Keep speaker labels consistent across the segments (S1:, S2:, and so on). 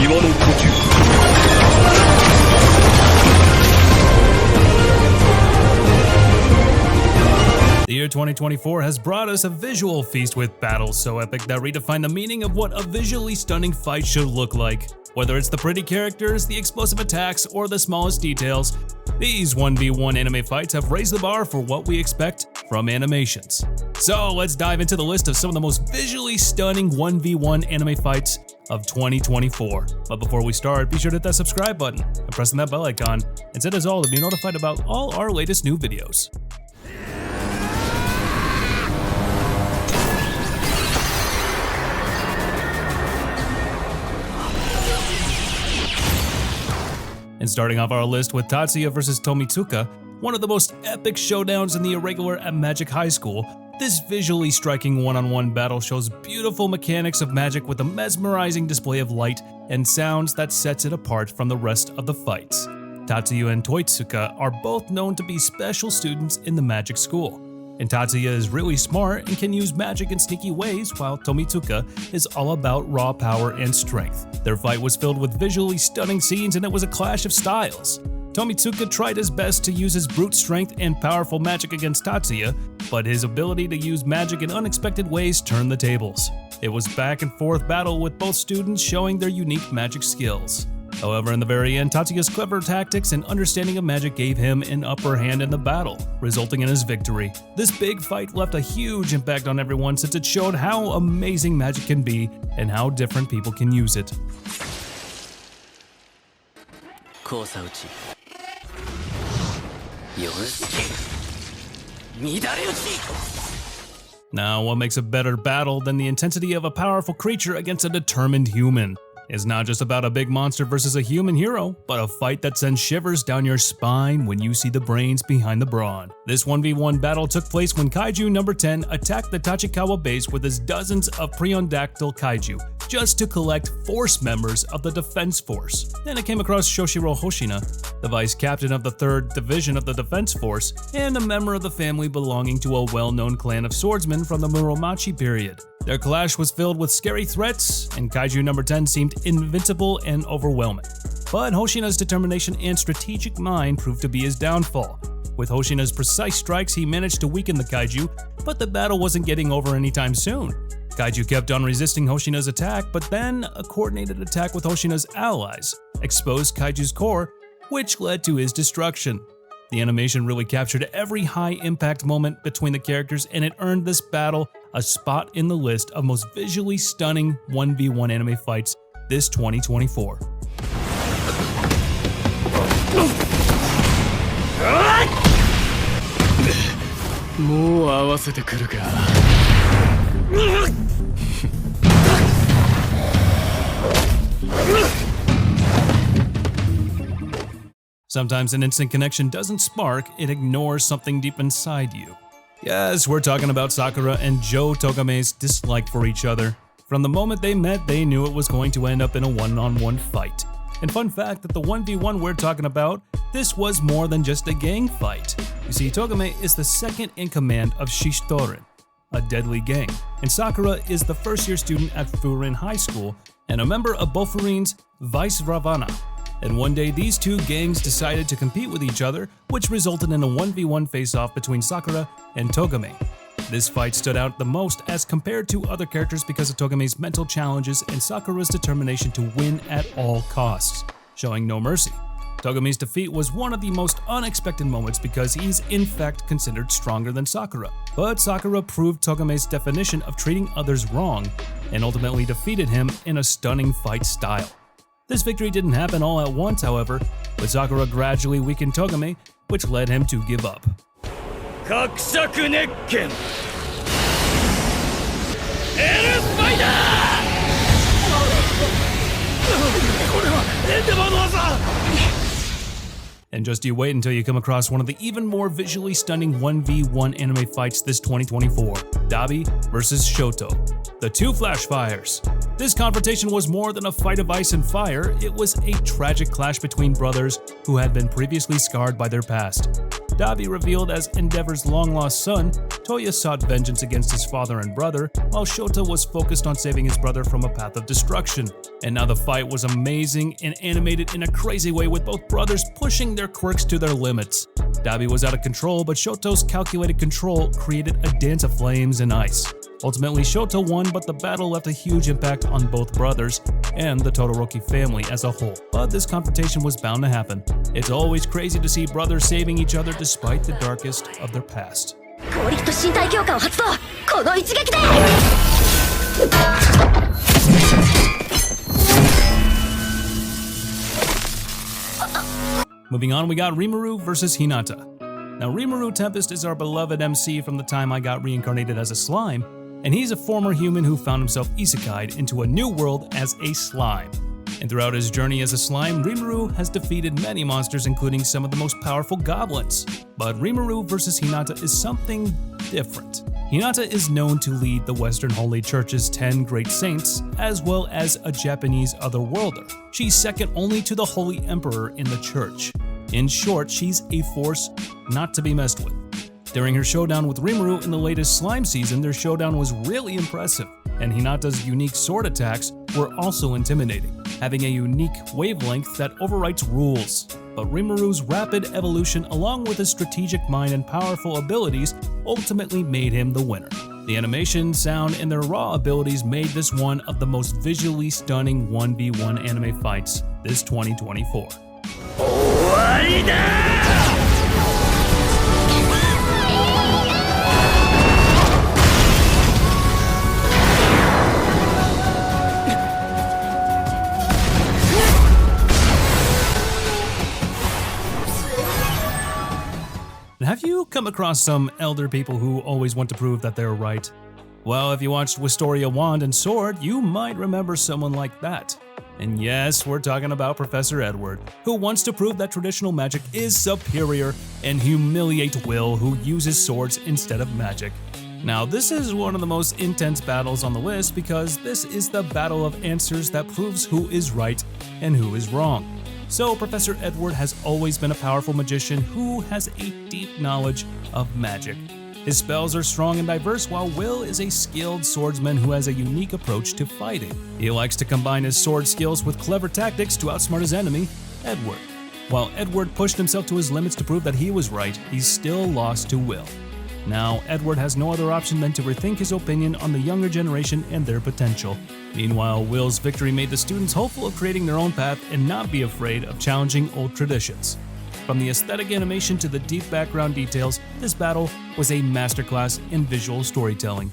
S1: 岩の呼吸
S2: The year 2024 has brought us a visual feast with battles so epic that redefine the meaning of what a visually stunning fight should look like. Whether it's the pretty characters, the explosive attacks, or the smallest details, these 1v1 anime fights have raised the bar for what we expect from animations. So let's dive into the list of some of the most visually stunning 1v1 anime fights of 2024. But before we start, be sure to hit that subscribe button and press that bell icon, and set us all to be notified about all our latest new videos. And starting off our list with Taia vs Tomy, one of the most epic showdowns in the irregular at Magic High School, this visually striking one-on-one battle shows beautiful mechanics of magic with a mesmerizing display of light and sounds that sets it apart from the rest of the fights. Taia and Toitsuka are both known to be special students in the magic school, and Taia is really smart and can use magic in sneaky ways, while Tomy is all about raw power and strength. Their fight was filled with visually stunning scenes, and it was a clash of styles. Tomy tried his best to use his brute strength and powerful magic against Taia, but his ability to use magic in unexpected ways turned the tables. It was back and forth battle with both students showing their unique magic skills. However, in the very end, Tatia's clever tactics and understanding of magic gave him an upper hand in the battle, resulting in his victory. This big fight left a huge impact on everyone since it showed how amazing magic can be and how different people can use it. Now, what makes a better battle than the intensity of a powerful creature against a determined human? It's not just about a big monster versus a human hero, but a fight that sends shivers down your spine when you see the brains behind the brawn. This 1v1 battle took place when Kaiju number 10 attacked the Tachikawa base with his dozens of preondactyl Kaiju, just to collect force members of the defense force. Then it came across Shoshiro Hoshina, the vice captain of the 3rd Division of the Defense Force, and a member of the family belonging to a well-known clan of swordsmen from the Muromachi period. Their clash was filled with scary threats, and Kaiju number 10 seemed invincible and overwhelming. But Hoshina's determination and strategic mind proved to be his downfall. With Hoshina's precise strikes, he managed to weaken the Kaiju, but the battle wasn't getting over anytime soon. Kaiju kept on resisting Hoshina's attack, but then a coordinated attack with Hoshina's allies exposed Kaiju's core, which led to his destruction. The animation really captured every high-impact moment between the characters, and it earned this battle a spot in the list of most visually stunning 1v1 anime fights this 2024. Sometimes an instant connection doesn't spark, it ignores something deep inside you. Yes, we're talking about Sakura and Joe Togame's dislike for each other. From the moment they met, they knew it was going to end up in a one-on-one fight. And fun fact that the 1v1 we're talking about, this was more than just a gang fight. You see, Togami is the second in command of Shishidorin, a deadly gang, and Sakura is the first-year student at Furin High School and a member of Bofurin's Vice Ravana. And one day, these two gangs decided to compete with each other, which resulted in a 1v1 face-off between Sakura and Togami. This fight stood out the most as compared to other characters because of Togami's mental challenges and Sakura's determination to win at all costs, showing no mercy. Togami's defeat was one of the most unexpected moments because he's in fact considered stronger than Sakura. But Sakura proved Togami's definition of treating others wrong and ultimately defeated him in a stunning fight style. This victory didn't happen all at once, however, but Sakura gradually weakened Togami, which led him to give up. And just you wait until you come across one of the even more visually stunning 1v1 anime fights this 2024, Dabi vs Shoto, the two flash fires. This confrontation was more than a fight of ice and fire, it was a tragic clash between brothers who had been previously scarred by their past. Dabi revealed as Endeavor's long-lost son, Toya sought vengeance against his father and brother, while Shoto was focused on saving his brother from a path of destruction. And now the fight was amazing and animated in a crazy way, with both brothers pushing their quirks to their limits. Dabi was out of control, but Shoto's calculated control created a dance of flames and ice. Ultimately, Shoto won, but the battle left a huge impact on both brothers and the Todoroki family as a whole. But this confrontation was bound to happen. It's always crazy to see brothers saving each other despite the darkest of their past. Moving on, we got Rimuru versus Hinata. Now, Rimuru Tempest is our beloved MC from the time I got reincarnated as a slime, and he's a former human who found himself isekai'd into a new world as a slime. And throughout his journey as a slime, Rimuru has defeated many monsters, including some of the most powerful goblins. But Rimuru versus Hinata is something different. Hinata is known to lead the Western Holy Church's 10 great saints, as well as a Japanese otherworlder. She's second only to the Holy Emperor in the church. In short, she's a force not to be messed with. During her showdown with Rimuru in the latest slime season, their showdown was really impressive, and Hinata's unique sword attacks were also intimidating, having a unique wavelength that overwrites rules. But Rimuru's rapid evolution, along with his strategic mind and powerful abilities, ultimately made him the winner. The animation, sound, and their raw abilities made this one of the most visually stunning 1v1 anime fights this 2024. Have you come across some elder people who always want to prove that they're right? Well, if you watched Wisteria Wand and Sword, you might remember someone like that. And yes, we're talking about Professor Edward, who wants to prove that traditional magic is superior and humiliate Will, who uses swords instead of magic. Now, this is one of the most intense battles on the list because this is the battle of answers that proves who is right and who is wrong. So, Professor Edward has always been a powerful magician who has a deep knowledge of magic. His spells are strong and diverse, while Will is a skilled swordsman who has a unique approach to fighting. He likes to combine his sword skills with clever tactics to outsmart his enemy, Edward. While Edward pushed himself to his limits to prove that he was right, he still lost to Will. Now, Edward has no other option than to rethink his opinion on the younger generation and their potential. Meanwhile, Will's victory made the students hopeful of creating their own path and not be afraid of challenging old traditions. From the aesthetic animation to the deep background details, this battle was a masterclass in visual storytelling.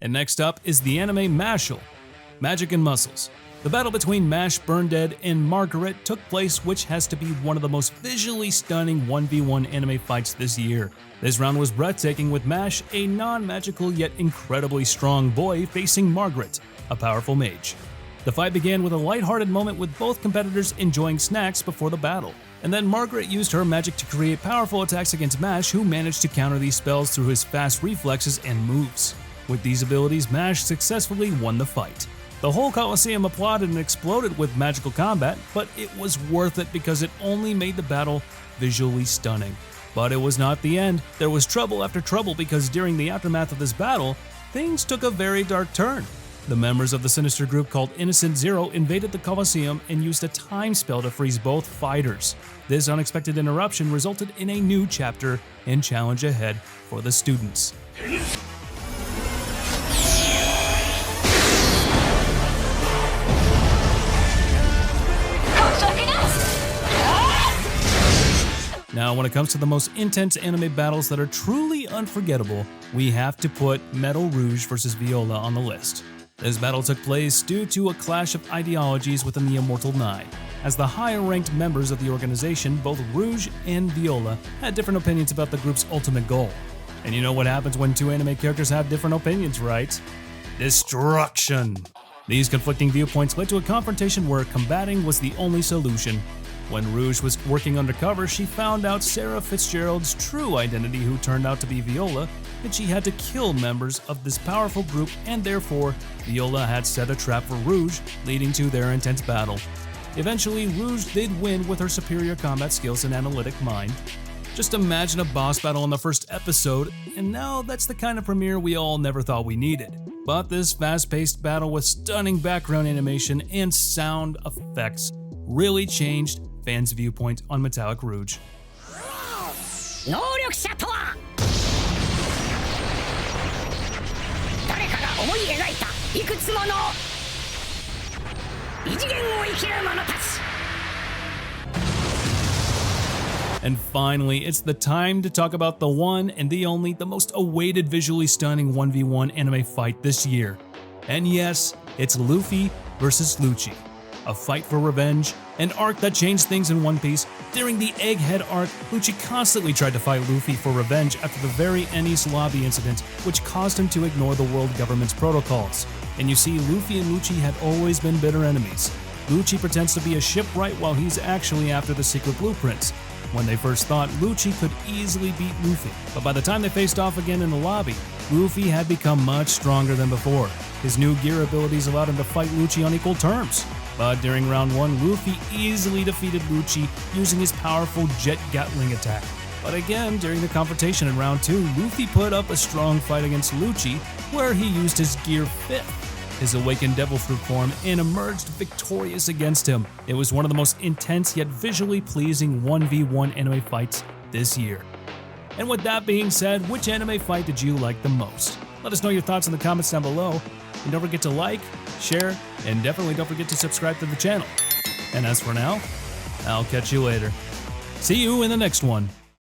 S2: And next up is the anime Mashle, Magic and Muscles. The battle between Mash, Burn Dead, and Margaret took place, which has to be one of the most visually stunning 1v1 anime fights this year. This round was breathtaking, with Mash, a non-magical yet incredibly strong boy, facing Margaret, a powerful mage. The fight began with a lighthearted moment with both competitors enjoying snacks before the battle. And then Margaret used her magic to create powerful attacks against Mash, who managed to counter these spells through his fast reflexes and moves. With these abilities, Mash successfully won the fight. The whole Colosseum applauded and exploded with magical combat, but it was worth it because it only made the battle visually stunning. But it was not the end. There was trouble after trouble because during the aftermath of this battle, things took a very dark turn. The members of the sinister group called Innocent Zero invaded the Colosseum and used a time spell to freeze both fighters. This unexpected interruption resulted in a new chapter and challenge ahead for the students. Now, when it comes to the most intense anime battles that are truly unforgettable, we have to put Metal Rouge vs. Viola on the list. This battle took place due to a clash of ideologies within the Immortal Nine. As the higher-ranked members of the organization, both Rouge and Viola had different opinions about the group's ultimate goal. And you know what happens when two anime characters have different opinions, right? Destruction! These conflicting viewpoints led to a confrontation where combating was the only solution. When Rouge was working undercover, she found out Sarah Fitzgerald's true identity, who turned out to be Viola, and she had to kill members of this powerful group, and therefore, Viola had set a trap for Rouge, leading to their intense battle. Eventually, Rouge did win with her superior combat skills and analytic mind. Just imagine a boss battle in the first episode, and now that's the kind of premiere we all never thought we needed. But this fast-paced battle with stunning background animation and sound effects really changed fans' viewpoint on Metallic Rouge.
S1: 能力者とは誰かが思い描いたいくつもの異次元を生きる者たち
S2: And finally, it's the time to talk about the one and the only, the most awaited visually stunning 1v1 anime fight this year. And yes, it's Luffy versus Luchi. A fight for revenge, an arc that changed things in One Piece. During the Egghead arc, Luchi constantly tried to fight Luffy for revenge after the very Enies lobby incident, which caused him to ignore the world government's protocols. And you see, Luffy and Luchi had always been bitter enemies. Luchi pretends to be a shipwright while he's actually after the secret blueprints. When they first thought Luchi could easily beat Luffy, but by the time they faced off again in the lobby, Luffy had become much stronger than before. His new gear abilities allowed him to fight Luchi on equal terms. But during round 1, Luffy easily defeated Luchi using his powerful Jet Gatling attack. But again, during the confrontation in round 2, Luffy put up a strong fight against Luchi, where he used his Gear 5th, his awakened devil fruit form, and emerged victorious against him. It was one of the most intense yet visually pleasing 1v1 anime fights this year. And with that being said, which anime fight did you like the most? Let us know your thoughts in the comments down below, and don't forget to like, share, and definitely don't forget to subscribe to the channel. And as for now, I'll catch you later. See you in the next one.